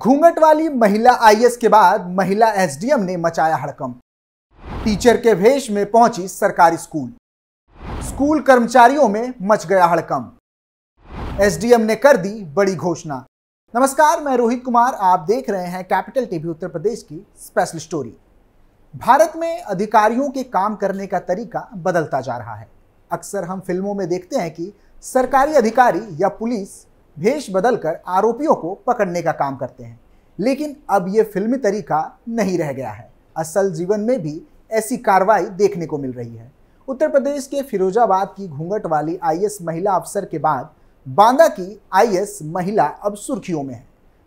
घूंघट वाली महिला आईएएस के बाद महिला एसडीएम ने मचाया हड़कंप। टीचर के भेष में पहुंची सरकारी स्कूल कर्मचारियों में मच गया हड़कंप। एसडीएम ने कर दी बड़ी घोषणा। नमस्कार, मैं रोहित कुमार, आप देख रहे हैं कैपिटल टीवी उत्तर प्रदेश की स्पेशल स्टोरी। भारत में अधिकारियों के काम करने का तरीका बदलता जा रहा है। अक्सर हम फिल्मों में देखते हैं कि सरकारी अधिकारी या पुलिस भेष बदलकर आरोपियों को पकड़ने का काम करते हैं, लेकिन अब यह फिल्मी तरीका नहीं रह गया है। असल जीवन में भी ऐसी कार्रवाई देखने को मिल रही है। उत्तर प्रदेश के फिरोजाबाद की घूंघट वाली आईएएस महिला अफसर के बाद बांदा की आईएएस महिला अब सुर्खियों में है।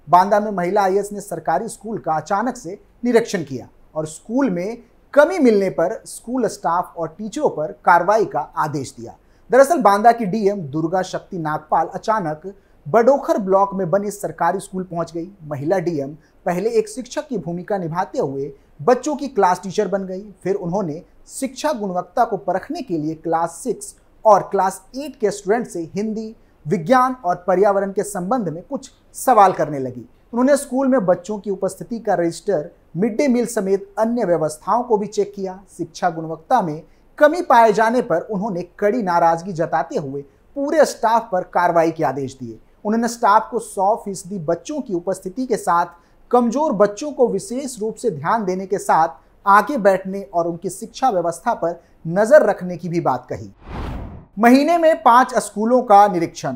बांदा में महिला आईएएस ने सरकारी स्कूल का अचानक से निरीक्षण किया और स्कूल में कमी मिलने पर स्कूल स्टाफ और टीचरों पर कार्रवाई का आदेश दिया। दरअसल बांदा की डीएम दुर्गा शक्ति नागपाल अचानक बडोखर ब्लॉक में बने सरकारी स्कूल पहुंच गई। महिला डीएम पहले एक शिक्षक की भूमिका निभाते हुए बच्चों की क्लास टीचर बन गई। फिर उन्होंने शिक्षा गुणवत्ता को परखने के लिए क्लास 6 और क्लास 8 के स्टूडेंट से हिंदी, विज्ञान और पर्यावरण के संबंध में कुछ सवाल करने लगी। उन्होंने स्कूल में बच्चों की उपस्थिति का रजिस्टर, मिड डे मील समेत अन्य व्यवस्थाओं को भी चेक किया। शिक्षा गुणवत्ता में कमी पाए जाने पर उन्होंने कड़ी नाराजगी जताते हुए पूरे स्टाफ पर कार्रवाई के आदेश दिए। उन्होंने स्टाफ को 100% बच्चों की उपस्थिति के साथ कमजोर बच्चों को विशेष रूप से ध्यान देने के साथ आगे बैठने और उनकी शिक्षा व्यवस्था पर नजर रखने की भी बात कही। महीने में 5 स्कूलों का निरीक्षण।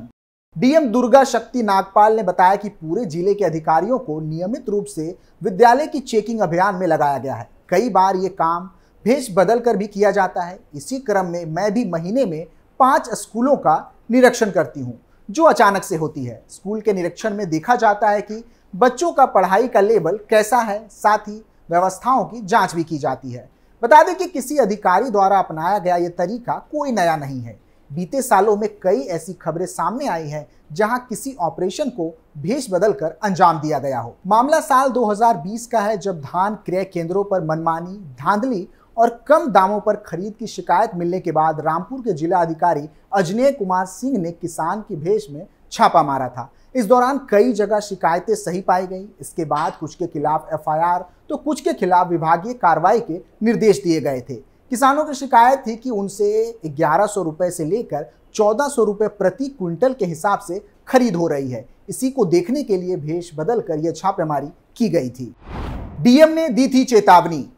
डीएम दुर्गा शक्ति नागपाल ने बताया कि पूरे जिले के अधिकारियों को नियमित रूप से विद्यालय की चेकिंग अभियान में लगाया गया है। कई बार ये काम भेष बदल कर भी किया जाता है। इसी क्रम में मैं भी महीने में 5 स्कूलों का निरीक्षण करती हूँ, जो अचानक से होती है। स्कूल के निरीक्षण में देखा जाता है कि बच्चों का पढ़ाई का लेवल कैसा है, साथ ही व्यवस्थाओं की जांच भी की जाती है। बता दें कि किसी अधिकारी द्वारा अपनाया गया ये तरीका कोई नया नहीं है। बीते सालों में कई ऐसी खबरें सामने आई हैं जहां किसी ऑपरेशन को भेष बदलकर अंजाम दिया गया हो। मामला साल 2020 का है, जब धान क्रय केंद्रों पर मनमानी, धांधली और कम दामों पर खरीद की शिकायत मिलने के बाद रामपुर के जिला अधिकारी अजनय कुमार सिंह ने किसान की भेष में छापा मारा था। इस दौरान कई जगह शिकायतें सही पाई गई। इसके बाद कुछ के खिलाफ एफआईआर तो कुछ के खिलाफ विभागीय कार्रवाई के निर्देश दिए गए थे। किसानों की शिकायत थी कि उनसे 1100 रुपए से लेकर 1400 रुपए प्रति क्विंटल के हिसाब से खरीद हो रही है। इसी को देखने के लिए भेष बदलकर यह छापेमारी की गई थी। डीएम ने दी थी चेतावनी।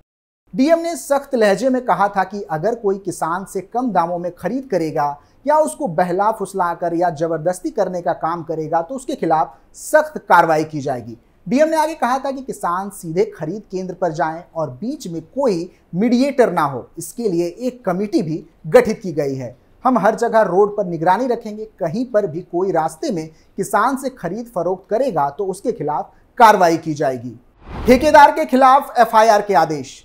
डीएम ने सख्त लहजे में कहा था कि अगर कोई किसान से कम दामों में खरीद करेगा या उसको बहला फुसलाकर या जबरदस्ती करने का काम करेगा तो उसके खिलाफ सख्त कार्रवाई की जाएगी। डीएम ने आगे कहा था कि किसान सीधे खरीद केंद्र पर जाएं और बीच में कोई मीडिएटर ना हो। इसके लिए एक कमेटी भी गठित की गई है। हम हर जगह रोड पर निगरानी रखेंगे। कहीं पर भी कोई रास्ते में किसान से खरीद फरोख्त करेगा तो उसके खिलाफ कार्रवाई की जाएगी। ठेकेदार के खिलाफ एफआईआर के आदेश।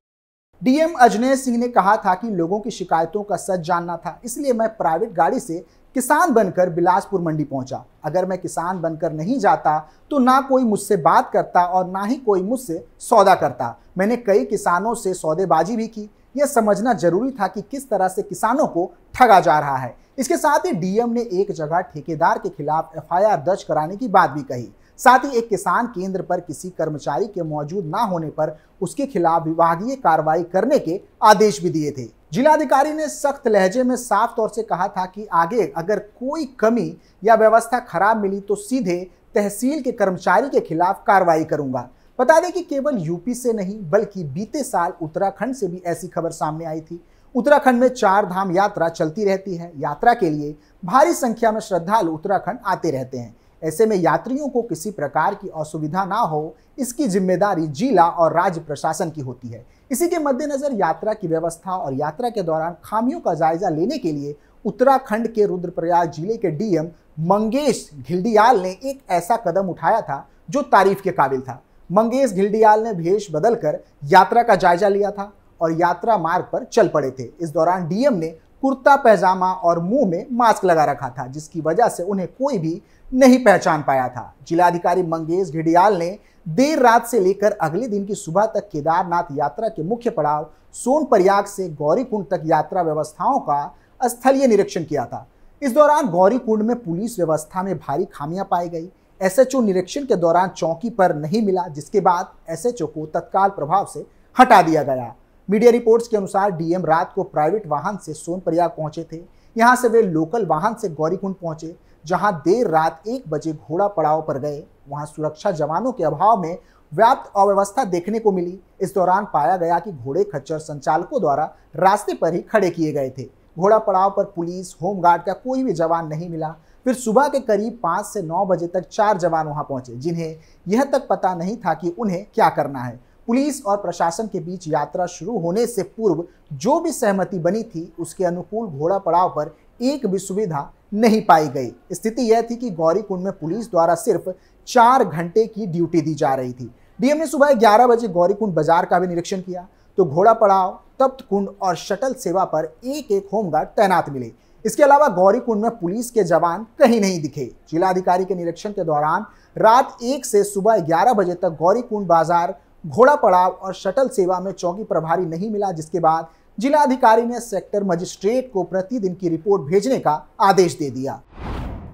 डीएम अजनय सिंह ने कहा था कि लोगों की शिकायतों का सच जानना था, इसलिए मैं प्राइवेट गाड़ी से किसान बनकर बिलासपुर मंडी पहुंचा। अगर मैं किसान बनकर नहीं जाता तो ना कोई मुझसे बात करता और ना ही कोई मुझसे सौदा करता। मैंने कई किसानों से सौदेबाजी भी की। यह समझना जरूरी था कि किस तरह से किसानों को ठगा जा रहा है। इसके साथ ही डीएम ने एक जगह ठेकेदार के खिलाफ एफआईआर दर्ज कराने की बात भी कही। साथ ही एक किसान केंद्र पर किसी कर्मचारी के मौजूद ना होने पर उसके खिलाफ विभागीय कार्रवाई करने के आदेश भी दिए थे। जिलाधिकारी ने सख्त लहजे में साफ तौर से कहा था कि आगे अगर कोई कमी या व्यवस्था खराब मिली तो सीधे तहसील के कर्मचारी के खिलाफ कार्रवाई करूंगा। बता दें कि केवल यूपी से नहीं बल्कि बीते साल उत्तराखंड से भी ऐसी खबर सामने आई थी। उत्तराखंड में 4 धाम यात्रा चलती रहती है। यात्रा के लिए भारी संख्या में श्रद्धालु उत्तराखंड आते रहते हैं। ऐसे में यात्रियों को किसी प्रकार की असुविधा ना हो, इसकी जिम्मेदारी जिला और राज्य प्रशासन की होती है। इसी के मद्देनजर यात्रा की व्यवस्था और यात्रा के दौरान खामियों का जायजा लेने के लिए उत्तराखंड के रुद्रप्रयाग जिले के डीएम मंगेश घिल्डियाल ने एक ऐसा कदम उठाया था जो तारीफ के काबिल था। मंगेश घिल्डियाल ने भेष बदलकर यात्रा का जायजा लिया था और यात्रा मार्ग पर चल पड़े थे। इस दौरान डीएम ने कुर्ता पैजामा और मुंह में मास्क लगा रखा था, जिसकी वजह से उन्हें कोई भी नहीं पहचान पाया था। जिलाधिकारी मंगेश घिल्डियाल ने देर रात से लेकर अगले दिन की सुबह तक केदारनाथ यात्रा के मुख्य पड़ाव सोनप्रयाग से गौरीकुंड तक यात्रा व्यवस्थाओं का स्थलीय निरीक्षण किया था। इस दौरान गौरीकुंड में पुलिस व्यवस्था में भारी खामियां पाई गई। एसएचओ निरीक्षण के दौरान चौकी पर नहीं मिला, जिसके बाद एसएचओ को तत्काल प्रभाव से हटा दिया गया। मीडिया रिपोर्ट्स के अनुसार डीएम रात को प्राइवेट वाहन से सोनप्रयाग पहुंचे थे। यहां से वे लोकल वाहन से गौरीकुंड पहुंचे, जहां देर रात 1 बजे घोड़ा पड़ाव पर गए। वहां सुरक्षा जवानों के अभाव में व्याप्त अव्यवस्था देखने को मिली। इस दौरान पाया गया कि घोड़े खच्चर संचालकों द्वारा रास्ते पर ही खड़े किए गए थे। घोड़ा पड़ाव पर पुलिस, होमगार्ड का कोई भी जवान नहीं मिला। फिर सुबह के करीब 5 से 9 बजे तक 4 जवान वहां पहुंचे, जिन्हें यह तक पता नहीं था कि उन्हें क्या करना है। पुलिस और प्रशासन के बीच यात्रा शुरू होने से पूर्व जो भी सहमति बनी थी, उसके अनुकूल घोड़ा पड़ाव पर एक भी सुविधा नहीं पाई गई। स्थिति यह थी कि गौरीकुंड में पुलिस द्वारा सिर्फ 4 घंटे की ड्यूटी दी जा रही थी। डीएम ने सुबह 11 बजे गौरीकुंड बाजार का भी निरीक्षण किया तो घोड़ा पड़ाव, तप्त कुंड और शटल सेवा पर एक होमगार्ड तैनात मिले। इसके अलावा गौरीकुंड में पुलिस के जवान कहीं नहीं दिखे। जिलाधिकारी के निरीक्षण के दौरान रात 1 से सुबह 11 बजे तक गौरीकुंड बाजार, घोड़ा पड़ाव और शटल सेवा में चौकी प्रभारी नहीं मिला, जिसके बाद जिलाधिकारी ने सेक्टर मजिस्ट्रेट को प्रतिदिन की रिपोर्ट भेजने का आदेश दे दिया।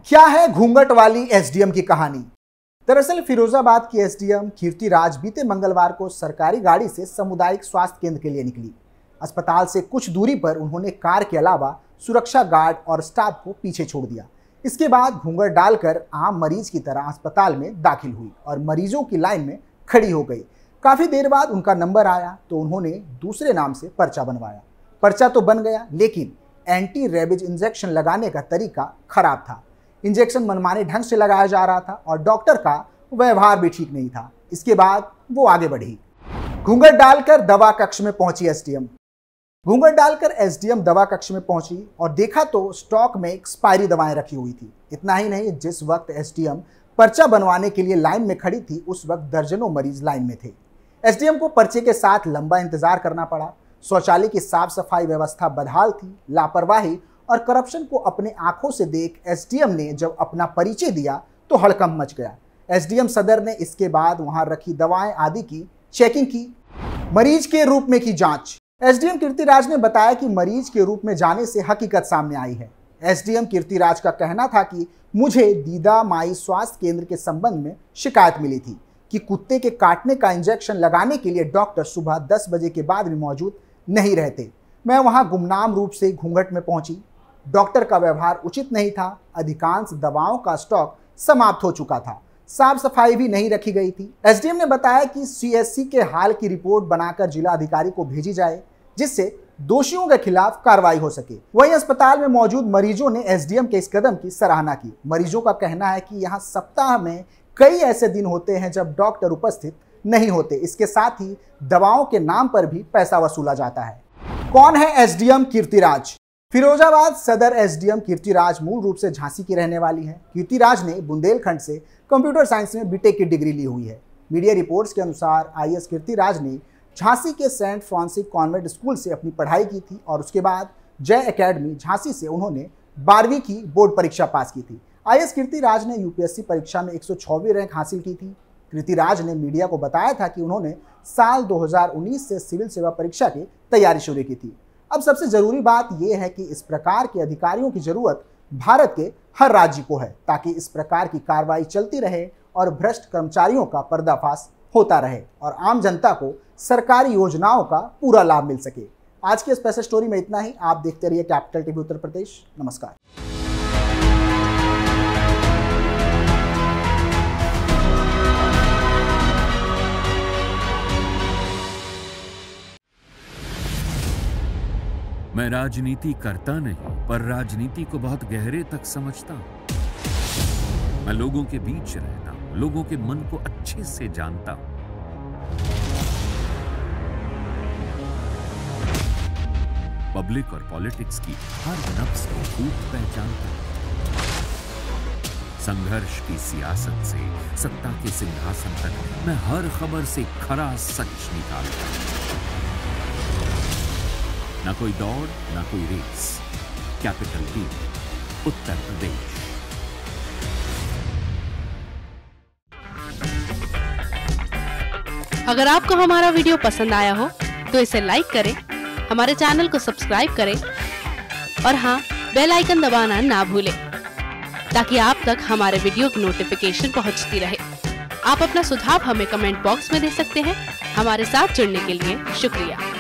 क्या है घूंघट वाली एसडीएम की कहानी? दरअसल फिरोजाबाद की एसडीएम कीर्तिराज बीते मंगलवार को सरकारी गाड़ी से सामुदायिक स्वास्थ्य केंद्र के लिए निकली। अस्पताल से कुछ दूरी पर उन्होंने कार के अलावा सुरक्षा गार्ड और स्टाफ को पीछे छोड़ दिया। इसके बाद घूंघट डालकर आम मरीज की तरह अस्पताल में दाखिल हुई और मरीजों की लाइन में खड़ी हो गई। काफी देर बाद उनका नंबर आया तो उन्होंने दूसरे नाम से पर्चा बनवाया। पर्चा तो बन गया, लेकिन एंटी रेबीज इंजेक्शन लगाने का तरीका खराब था। इंजेक्शन मनमाने ढंग से लगाया जा रहा था और डॉक्टर का व्यवहार भी ठीक नहीं था। इसके बाद वो आगे बढ़ी। घूंघट डालकर दवा कक्ष में पहुंची एसडीएम। घूंघट डालकर एसडीएम दवा कक्ष में पहुंची और देखा तो स्टॉक में एक्सपायरी दवाएं रखी हुई थी। इतना ही नहीं, जिस वक्त एसडीएम पर्चा बनवाने के लिए लाइन में खड़ी थी, उस वक्त दर्जनों मरीज लाइन में थे। एसडीएम को पर्चे के साथ लंबा इंतजार करना पड़ा। शौचालय की साफ सफाई व्यवस्था बदहाल थी। लापरवाही और करप्शन को अपने आंखों से देख एसडीएम ने जब अपना परिचय दिया तो हड़कंप मच गया। एसडीएम सदर ने इसके बाद वहां रखी दवाएं आदि की चेकिंग की। मरीज के रूप में की जांच। एसडीएम कीर्तिराज ने बताया कि मरीज के रूप में जाने से हकीकत सामने आई है। एसडीएम कीर्तिराज का कहना था कि मुझे दीदा माई स्वास्थ्य केंद्र के संबंध में शिकायत मिली थी कि कुत्ते के काटने का इंजेक्शन लगाने के लिए डॉक्टर सुबह 10 बजे के बाद भी मौजूद नहीं रहते। मैं वहां गुमनाम रूप से घूंघट में पहुंची। डॉक्टर का व्यवहार उचित नहीं था। अधिकांश दवाओं का स्टॉक समाप्त हो चुका था। साफ सफाई भी नहीं रखी गई थी। एसडीएम ने बताया कि सीएससी के हाल की रिपोर्ट बनाकर जिला अधिकारी को भेजी जाए, जिससे दोषियों के खिलाफ कार्रवाई हो सके। वहीं अस्पताल में मौजूद मरीजों ने एसडीएम के इस कदम की सराहना की। मरीजों का कहना है कि यहाँ सप्ताह में कई ऐसे दिन होते हैं जब डॉक्टर उपस्थित नहीं होते। इसके साथ ही दवाओं के नाम पर भी पैसा वसूला जाता है। कौन है एसडीएम कीर्तिराज? फिरोजाबाद सदर एसडीएम कीर्तिराज मूल रूप से झांसी की रहने वाली है। कीर्तिराज ने बुंदेलखंड से कंप्यूटर साइंस में बीटेक की डिग्री ली हुई है। मीडिया रिपोर्ट्स के अनुसार आईएएस कीर्तिराज ने झांसी के सेंट फ्रांसिस कॉन्वेंट स्कूल से अपनी पढ़ाई की थी और उसके बाद जय एकेडमी झांसी से उन्होंने 12वीं की बोर्ड परीक्षा पास की थी। आईएएस कीर्तिराज ने यूपीएससी परीक्षा में 124वीं रैंक हासिल की थी। कीर्तिराज ने मीडिया को बताया था कि उन्होंने साल 2019 से सिविल सेवा परीक्षा की तैयारी शुरू की थी। अब सबसे जरूरी बात यह है कि इस प्रकार के अधिकारियों की जरूरत भारत के हर राज्य को है, ताकि इस प्रकार की कार्रवाई चलती रहे और भ्रष्ट कर्मचारियों का पर्दाफाश होता रहे और आम जनता को सरकारी योजनाओं का पूरा लाभ मिल सके। आज की स्पेशल स्टोरी में इतना ही। आप देखते रहिए कैपिटल टीवी उत्तर प्रदेश। नमस्कार। मैं राजनीति करता नहीं, पर राजनीति को बहुत गहरे तक समझता हूं। मैं लोगों के बीच रहता हूं, लोगों के मन को अच्छे से जानता हूं। पब्लिक और पॉलिटिक्स की हर नब्ज को खूब पहचानता हूं। संघर्ष की सियासत से सत्ता के सिंहासन तक मैं हर खबर से खरा सच निकालता हूं। ना कोई दौड़, ना कोई race. Capital TV, Uttar Pradesh. अगर आपको हमारा वीडियो पसंद आया हो तो इसे लाइक करें, हमारे चैनल को सब्सक्राइब करें और हाँ, बेल आइकन दबाना ना भूलें। ताकि आप तक हमारे वीडियो की नोटिफिकेशन पहुंचती रहे। आप अपना सुझाव हमें कमेंट बॉक्स में दे सकते हैं। हमारे साथ जुड़ने के लिए शुक्रिया।